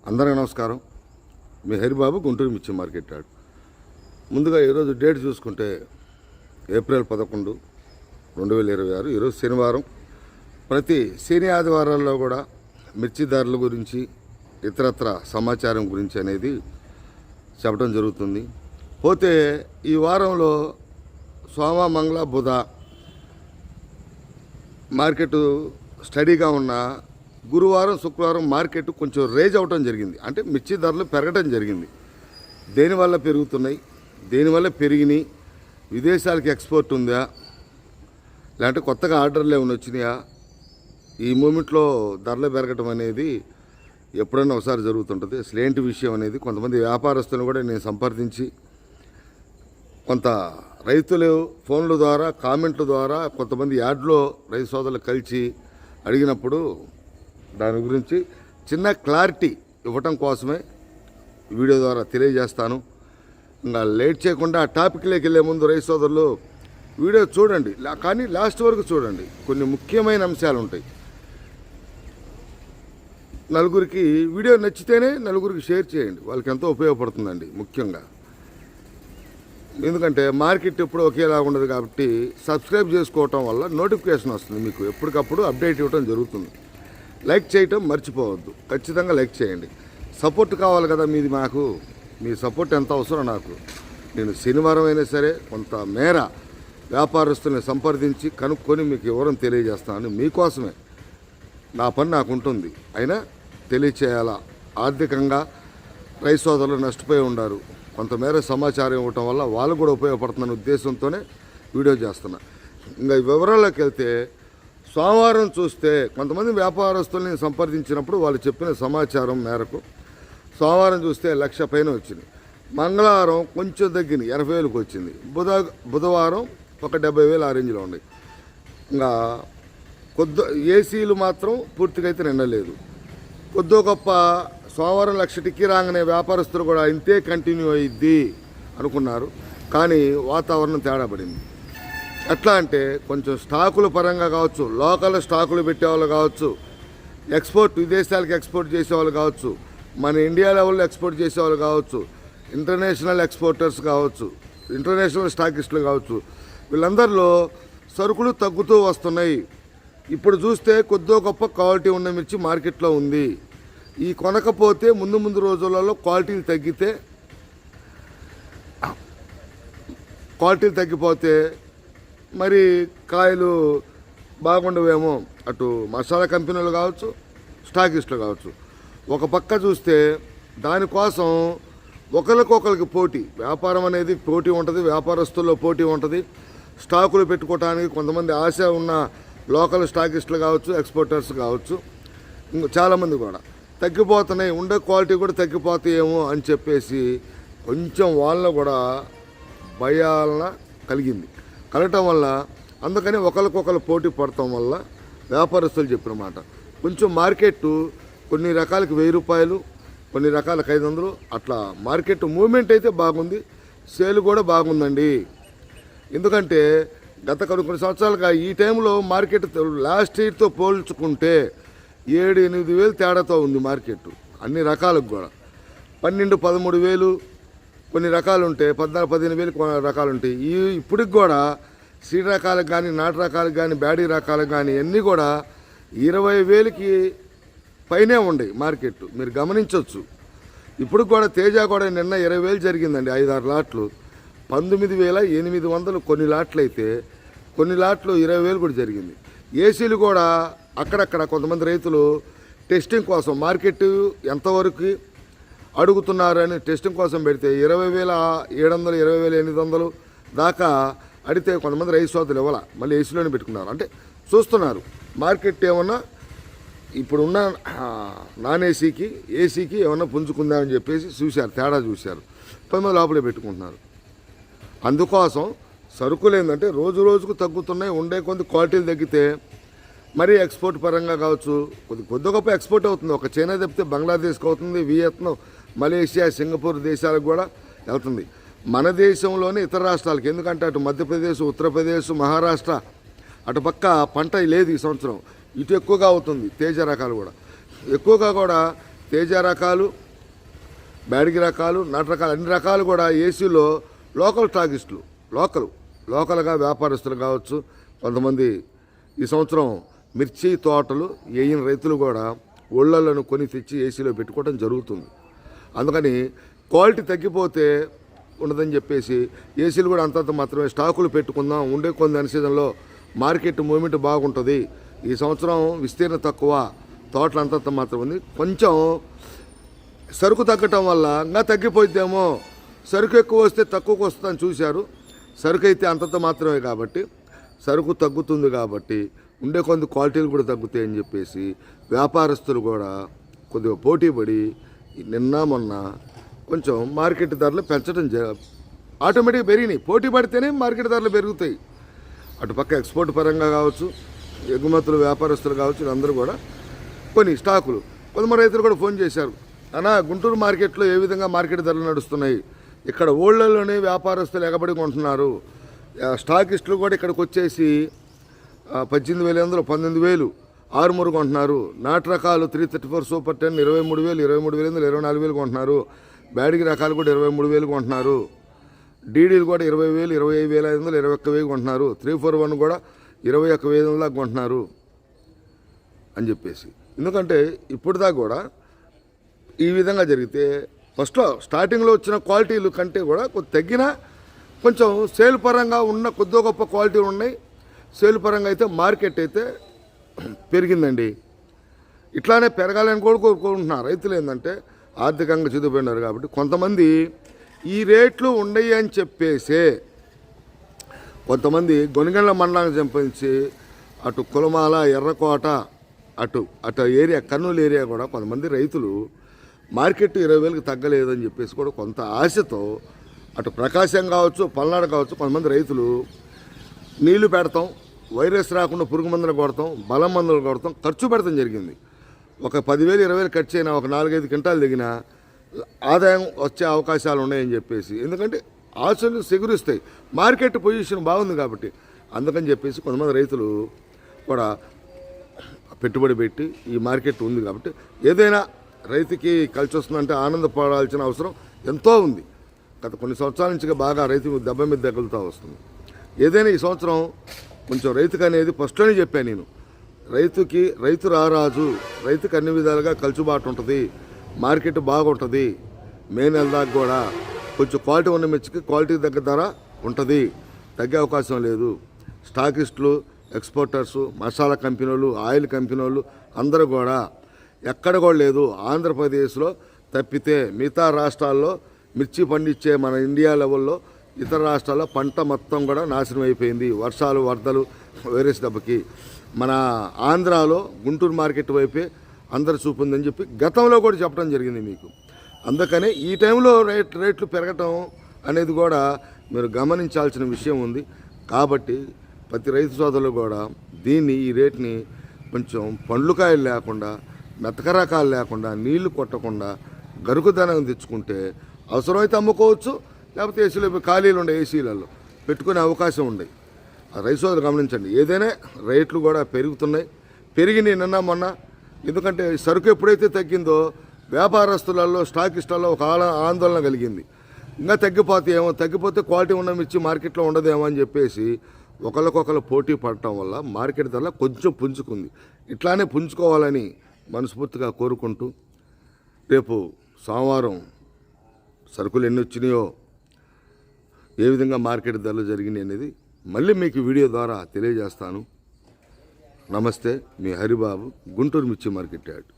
అందరికీ నమస్కారం. మీ హరిబాబు, గుంటూరు మిర్చి మార్కెట్ యార్డ్. ముందుగా ఈరోజు డేట్ చూసుకుంటే ఏప్రిల్ 11, 2026. ఈరోజు శనివారం. ప్రతి శని ఆదివారాల్లో కూడా మిర్చి ధరల గురించి ఇతరత్ర సమాచారం గురించి అనేది చెప్పడం జరుగుతుంది. పోతే ఈ వారంలో సోమ, మంగళ, బుధ మార్కెట్ స్టడీగా ఉన్న గురువారం, శుక్రవారం మార్కెట్ కొంచెం రేజ్ అవటం జరిగింది. అంటే మిర్చి ధరలు పెరగటం జరిగింది. దేనివల్ల పెరుగుతున్నాయి, దేనివల్ల పెరిగినాయి, విదేశాలకు ఎక్స్పోర్ట్ ఉందా, లేదంటే కొత్తగా ఆర్డర్లు ఏమైనా వచ్చినాయా, ఈ మూమెంట్లో ధరలు పెరగటం అనేది ఎప్పుడైనా ఒకసారి జరుగుతుంటుంది. అసలు ఏంటి విషయం అనేది కొంతమంది వ్యాపారస్తులను కూడా నేను సంప్రదించి, కొంత రైతులు ఫోన్ల ద్వారా, కామెంట్ల ద్వారా, కొంతమంది యార్డ్లో రైతు సోదరులు కలిసి అడిగినప్పుడు దాని గురించి చిన్న క్లారిటీ ఇవ్వటం కోసమే వీడియో ద్వారా తెలియజేస్తాను. ఇంకా లేట్ చేయకుండా ఆ టాపిక్లోకి వెళ్ళే ముందు రైతు సోదరులు వీడియో చూడండి, కానీ లాస్ట్ వరకు చూడండి. కొన్ని ముఖ్యమైన అంశాలు ఉంటాయి. నలుగురికి వీడియో నచ్చితేనే నలుగురికి షేర్ చేయండి, వాళ్ళకి ఎంతో ఉపయోగపడుతుందండి. ముఖ్యంగా ఎందుకంటే మార్కెట్ ఎప్పుడు ఒకేలా ఉండదు కాబట్టి సబ్స్క్రైబ్ చేసుకోవటం వల్ల నోటిఫికేషన్ వస్తుంది, మీకు ఎప్పటికప్పుడు అప్డేట్ ఇవ్వడం జరుగుతుంది. లైక్ చేయటం మర్చిపోవద్దు, ఖచ్చితంగా లైక్ చేయండి. సపోర్ట్ కావాలి కదా మీది, మాకు మీ సపోర్ట్ ఎంత అవసరం నాకు. నేను శనివారం అయినా సరే కొంత మేర వ్యాపారస్తుల్ని సంప్రదించి కనుక్కొని మీకు వివరం తెలియజేస్తాను. మీకోసమే నా పని నాకు ఉంటుంది, అయినా తెలియచేయాలా. ఆర్థికంగా రైతు సోదరులు నష్టపోయి ఉన్నారు, కొంతమేర సమాచారం ఇవ్వటం వల్ల వాళ్ళు కూడా ఉపయోగపడుతున్న ఉద్దేశంతోనే వీడియో చేస్తున్నా. ఇంకా వివరాల్లోకి వెళ్తే సోమవారం చూస్తే కొంతమంది వ్యాపారస్తుల్ని సంప్రదించినప్పుడు వాళ్ళు చెప్పిన సమాచారం మేరకు సోమవారం చూస్తే 1,00,000 పైన వచ్చింది. మంగళవారం కొంచెం తగ్గింది, 80,000కి వచ్చింది. బుధవారం ఒక 70,000 ఆ రేంజ్లో ఉన్నాయి. ఇంకా ఏసీలు మాత్రం పూర్తిగా అయితే నిండలేదు. కొద్దో గొప్ప సోమవారం 1,00,000 టిక్కి రాగానే వ్యాపారస్తులు కూడా ఇంతే కంటిన్యూ అయ్యిద్ది అనుకున్నారు, కానీ వాతావరణం తేడా పడింది. ఎట్లా అంటే కొంచెం స్టాకుల పరంగా కావచ్చు, లోకల్ స్టాకులు పెట్టేవాళ్ళు కావచ్చు, ఎక్స్పోర్ట్ విదేశాలకు ఎక్స్పోర్ట్ చేసేవాళ్ళు కావచ్చు, మన ఇండియా లెవెల్లో ఎక్స్పోర్ట్ చేసేవాళ్ళు కావచ్చు, ఇంటర్నేషనల్ ఎక్స్పోర్టర్స్ కావచ్చు, ఇంటర్నేషనల్ స్టాకిస్టులు కావచ్చు, వీళ్ళందరిలో సరుకులు తగ్గుతూ వస్తున్నాయి. ఇప్పుడు చూస్తే కొద్దో గొప్ప క్వాలిటీ ఉన్న మిర్చి మార్కెట్లో ఉంది. ఈ కొనకపోతే ముందు రోజులలో క్వాలిటీలు తగ్గిపోతే మరి కాయలు బాగుండవేమో. అటు మసాలా కంపెనీలు కావచ్చు, స్టాకిస్టులు కావచ్చు. ఒక పక్క చూస్తే దానికోసం ఒకరికొకరికి పోటీ, వ్యాపారం అనేది పోటీ ఉంటుంది, వ్యాపారస్తుల్లో పోటీ ఉంటుంది. స్టాకులు పెట్టుకోవడానికి కొంతమంది ఆశ ఉన్న లోకల్ స్టాకిస్టులు కావచ్చు, ఎక్స్పోర్టర్స్ కావచ్చు, చాలామంది కూడా తగ్గిపోతున్నాయి, ఉండే క్వాలిటీ కూడా తగ్గిపోతాయేమో అని చెప్పేసి కొంచెం వాళ్ళలో కూడా భయాలన కలగటం వల్ల, అందుకని ఒకరికొకరు పోటీ పడటం వల్ల వ్యాపారస్తులు చెప్పిన మాట కొంచెం మార్కెట్ కొన్ని రకాలకి 1,000 రూపాయలు, కొన్ని రకాలకు 500 అట్లా మార్కెట్ మూవ్మెంట్ అయితే బాగుంది, సేల్ కూడా బాగుందండి. ఎందుకంటే గత కొన్ని సంవత్సరాలుగా ఈ టైంలో మార్కెట్ లాస్ట్ ఇయర్తో పోల్చుకుంటే 7-8 వేలు తేడాతో ఉంది మార్కెట్. అన్ని రకాలకు కూడా 12-13 కొన్ని రకాలు ఉంటాయి, 14-15 రకాలు ఉంటాయి. ఇప్పటికి కూడా సీడ్ రకాలకు కానీ, నాటు రకాలకు కానీ, బ్యాడీ రకాలకు కానీ అన్నీ కూడా 20,000కి పైనే ఉన్నాయి మార్కెట్, మీరు గమనించవచ్చు. ఇప్పుడు కూడా తేజ కూడా నిన్న 20,000 జరిగిందండి, 5-6 లాట్లు. 19,800 కొన్ని లాట్లు అయితే, కొన్ని లాట్లు 20,000 కూడా జరిగింది. ఏసీలు కూడా అక్కడక్కడ కొంతమంది రైతులు టెస్టింగ్ కోసం మార్కెట్ ఎంతవరకు అడుగుతున్నారని టెస్టింగ్ కోసం పెడితే 20,700, 20,800 దాకా అడిగితే కొంతమంది రైతు సోదరులు ఇవ్వాల, మళ్ళీ ఏసీలోనే పెట్టుకున్నారు. అంటే చూస్తున్నారు మార్కెట్ ఏమన్నా ఇప్పుడున్న నాన్ ఏసీకి ఏమన్నా పుంజుకుందామని చెప్పేసి చూశారు, తేడా చూశారు, 9 లోపలే పెట్టుకుంటున్నారు. అందుకోసం సరుకులు ఏంటంటే రోజుకు తగ్గుతున్నాయి, ఉండే కొంత క్వాలిటీలు తగ్గితే మరీ ఎక్స్పోర్ట్ పరంగా కావచ్చు, కొద్ది గొప్ప ఎక్స్పోర్ట్ అవుతుంది. ఒక చైనా తప్పితే బంగ్లాదేశ్కి అవుతుంది, వియత్నాం, మలేషియా, సింగపూర్ దేశాలకు కూడా వెళ్తుంది. మన దేశంలోనే ఇతర రాష్ట్రాలకి, ఎందుకంటే అటు మధ్యప్రదేశ్, ఉత్తరప్రదేశ్, మహారాష్ట్ర అటు పక్క పంట లేదు ఈ సంవత్సరం, ఇటు ఎక్కువగా అవుతుంది. తేజ రకాలు కూడా ఎక్కువగా కూడా తేజ రకాలు, బ్యాడిగి రకాలు, నాటు రకాలు అన్ని రకాలు కూడా ఏసీలో లోకల్ స్టాకిస్టులు, లోకల్గా వ్యాపారస్తులు కావచ్చు. కొంతమంది ఈ సంవత్సరం మిర్చి తోటలు వేయిన రైతులు కూడా ఒళ్ళలను కొని తెచ్చి ఏసీలో పెట్టుకోవడం జరుగుతుంది. అందుకని క్వాలిటీ తగ్గిపోతే ఉండదని చెప్పేసి ఏసీలు కూడా అంతంత మాత్రమే స్టాకులు పెట్టుకుందాం. ఉండే కొన్ని అన్సీజన్లో మార్కెట్ మూవ్మెంట్ బాగుంటుంది. ఈ సంవత్సరం విస్తీర్ణం తక్కువ, తోటలు అంతంత మాత్రం ఉంది. కొంచెం సరుకు తగ్గటం వల్ల ఇంకా తగ్గిపోయిద్దేమో, సరుకు ఎక్కువ వస్తే తక్కువకు వస్తుందని చూశారు. సరుకు అయితే అంతంత మాత్రమే కాబట్టి సరుకు తగ్గుతుంది కాబట్టి ఉండే కొన్ని క్వాలిటీలు కూడా తగ్గుతాయి అని చెప్పేసి వ్యాపారస్తులు కూడా కొద్దిగా పోటీ పడి నిన్న మొన్న కొంచెం మార్కెట్ ధరలు పెంచడం ఆటోమేటిక్గా పెరిగినాయి. పోటీ పడితేనే మార్కెట్ ధరలు పెరుగుతాయి. అటుపక్క ఎక్స్పోర్ట్ పరంగా కావచ్చు, ఎగుమతులు వ్యాపారస్తులు కావచ్చు, అందరూ కూడా కొన్ని స్టాకులు. కొంతమంది రైతులు కూడా ఫోన్ చేశారు, అన్నా గుంటూరు మార్కెట్లో ఏ విధంగా మార్కెట్ ధరలు నడుస్తున్నాయి, ఇక్కడ ఓళ్ళలోనే వ్యాపారస్తులు ఎగబడి కొంటున్నారు, స్టాకిస్టులు కూడా ఇక్కడికి వచ్చేసి 18,000, 19,000 ఆరుమూరు కొంటున్నారు. నాటు రకాలు 334 సూపర్ 10 23,000, 24,000 కొంటున్నారు. బ్యాడిగి రకాలు కూడా 23,000 కొంటున్నారు. డీడీలు కూడా 20,000, 25,500, 21,000 కొంటున్నారు. 341 కూడా 21,500 కొంటున్నారు అని చెప్పేసి. ఎందుకంటే ఇప్పుడు దాకా కూడా ఈ విధంగా జరిగితే ఫస్ట్లో స్టార్టింగ్లో వచ్చిన క్వాలిటీలు కంటే కూడా కొంచెం తగ్గిన, కొంచెం సేల్ పరంగా ఉన్న కొద్దిగా గొప్ప క్వాలిటీలు ఉన్నాయి. సేల్ పరంగా అయితే మార్కెట్ అయితే పెరిగిందండి. ఇట్లానే పెరగాలని కూడా కోరుకుంటున్నారు రైతులు. ఏంటంటే ఆర్థికంగా చిదిపోయినారు కాబట్టి కొంతమంది ఈ రేట్లు ఉండయి అని చెప్పేసే కొంతమంది గొనిగండ్ల మండలానికి సంబంధించి అటు కులమాల, ఎర్రకోట, అటు ఏరియా కర్నూలు ఏరియా కూడా కొంతమంది రైతులు మార్కెట్ 20,000కి తగ్గలేదని చెప్పేసి కూడా కొంత ఆశతో అటు ప్రకాశం కావచ్చు, పల్నాడు కావచ్చు, కొంతమంది రైతులు నీళ్లు పెడతాం, వైరస్ రాకుండా పురుగు మందులు కొడతాం, బలం మందులు కొడతాం, ఖర్చు పెడతాం జరిగింది. ఒక 10,000, 20,000 ఖర్చు అయినా ఒక 4-5 క్వింటాలు దిగిన ఆదాయం వచ్చే అవకాశాలు ఉన్నాయని చెప్పేసి. ఎందుకంటే ఆశలు సెగురిస్తాయి, మార్కెట్ పొజిషన్ బాగుంది కాబట్టి. అందుకని చెప్పేసి కొంతమంది రైతులు కూడా పెట్టుబడి పెట్టి ఈ మార్కెట్ ఉంది కాబట్టి ఏదైనా రైతుకి కలిసి వస్తుందంటే ఆనందపడాల్సిన అవసరం ఎంతో ఉంది. గత కొన్ని సంవత్సరాల నుంచి బాగా రైతు దెబ్బ మీద తగులుతూ వస్తుంది. ఏదైనా ఈ సంవత్సరం కొంచెం రైతుకు అనేది ఫస్ట్లోనే చెప్పాను నేను, రైతు రారాజు, రైతుకు అన్ని విధాలుగా కలుసుబాటు ఉంటుంది, మార్కెట్ బాగుంటుంది. మే నెల దాకా కూడా కొంచెం క్వాలిటీ ఉన్న మిర్చికి క్వాలిటీ తగ్గ ధర ఉంటుంది, తగ్గే అవకాశం లేదు. స్టాకిస్టులు, ఎక్స్పోర్టర్సు, మసాలా కంపెనీలు, ఆయిల్ కంపెనీలు అందరూ కూడా ఎక్కడ కూడా లేదు. ఆంధ్రప్రదేశ్లో తప్పితే మిగతా రాష్ట్రాల్లో మిర్చి పండించే మన ఇండియా లెవెల్లో ఇతర రాష్ట్రాల్లో పంట మొత్తం కూడా నాశనం అయిపోయింది. వర్షాలు, వరదలు, వైరస్ దెబ్బకి మన ఆంధ్రాలో గుంటూరు మార్కెట్ వైపే అందరు చూపుందని చెప్పి గతంలో కూడా చెప్పడం జరిగింది మీకు. అందుకనే ఈ టైంలో రేట్లు పెరగటం అనేది కూడా మీరు గమనించాల్సిన విషయం ఉంది. కాబట్టి ప్రతి రైతు సోదరులు కూడా ఈ రేట్ని కొంచెం పండ్లుకాయలు లేకుండా, మెతక రకాలు లేకుండా, నీళ్లు కొట్టకుండా గరుకుదనం తెచ్చుకుంటే అవసరమైతే అమ్ముకోవచ్చు, లేకపోతే ఏసీలో ఖాళీలు ఉండే ఏసీలలో పెట్టుకునే అవకాశం ఉన్నాయి. రైతు సోదరులు గమనించండి. ఏదైనా రేట్లు కూడా పెరిగినాయి నిన్న మొన్న. ఎందుకంటే సరుకు ఎప్పుడైతే తగ్గిందో వ్యాపారస్తులలో, స్టాకిస్టులలో ఒక ఆందోళన కలిగింది. ఇంకా తగ్గిపోతే క్వాలిటీ ఉన్న మిర్చి మార్కెట్లో ఉండదేమో అని చెప్పేసి ఒకరికొకరు పోటీ పడటం వల్ల మార్కెట్ ధర కొంచెం పుంజుకుంది. ఇట్లానే పుంజుకోవాలని మనస్ఫూర్తిగా కోరుకుంటూ రేపు సోమవారం సరుకులు ఎన్ని వచ్చినాయో, ఏ విధంగా మార్కెట్ ధరలు జరిగినాయి అనేది మళ్ళీ మీకు వీడియో ద్వారా తెలియజేస్తాను. నమస్తే, మీ హరిబాబు, గుంటూరు మిర్చి మార్కెట్ యార్డ్.